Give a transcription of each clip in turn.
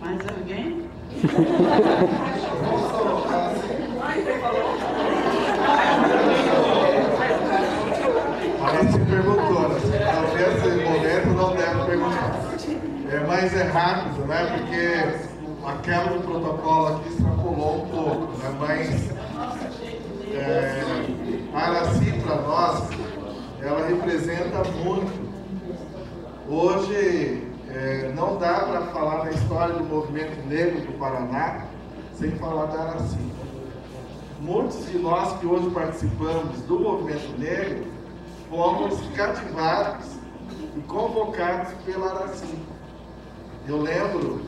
Mais alguém? Alguém se perguntou, né? Talvez nesse momento não deve perguntar. Mas é rápido, né? Porque a quebra do protocolo aqui extrapolou um pouco, né? Mas a Araci, para nós, ela representa muito. Hoje, não dá para falar da história do movimento negro do Paraná sem falar da Araci. Muitos de nós que hoje participamos do movimento negro fomos cativados e convocados pela Araci. Eu lembro,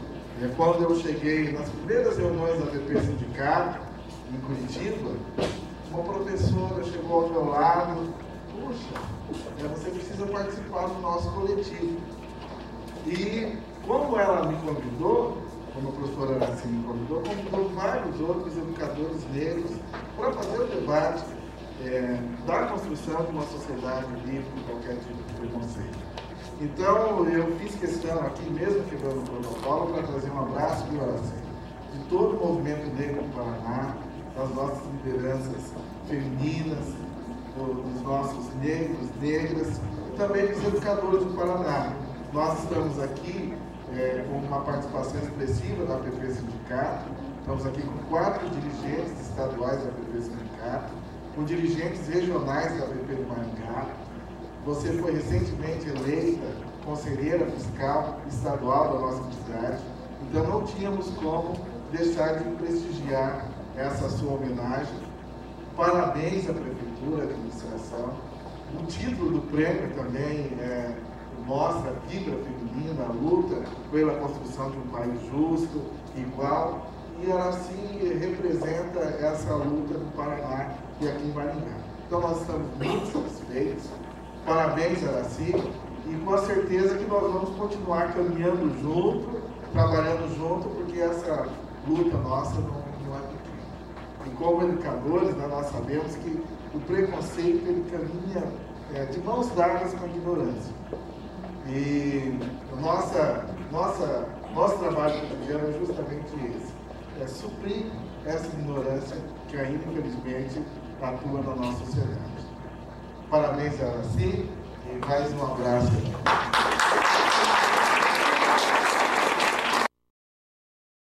quando eu cheguei nas primeiras reuniões da PP Sindicato, em Curitiba, uma professora chegou ao meu lado: puxa, você precisa participar do nosso coletivo. E como ela me convidou, como a professora Araci me convidou vários outros educadores negros para fazer o debate da construção de uma sociedade livre de qualquer tipo de preconceito. Então, eu fiz questão aqui, mesmo quebrando o protocolo, para trazer um abraço de oração de todo o movimento negro do Paraná, das nossas lideranças femininas, dos nossos negros, negras, e também dos educadores do Paraná. Nós estamos aqui com uma participação expressiva da PP Sindicato, estamos aqui com 4 dirigentes estaduais da PP Sindicato, com dirigentes regionais da PP do Maringá. Você foi recentemente eleita conselheira fiscal estadual da nossa entidade, então não tínhamos como deixar de prestigiar essa sua homenagem. Parabéns à Prefeitura, à administração. O título do prêmio também mostra a fibra feminina, a luta pela construção de um país justo, igual, e ela assim representa essa luta no Paraná e aqui em Maringá. Então nós estamos muito satisfeitos. Parabéns, Araci, e com a certeza que nós vamos continuar caminhando junto, trabalhando junto, porque essa luta nossa não é pequena. E como educadores, nós sabemos que o preconceito ele caminha de mãos dadas com a ignorância. E nosso trabalho cotidiano é justamente esse, suprir essa ignorância que ainda, infelizmente, atua na nossa sociedade. Parabéns, Araci, e mais um abraço.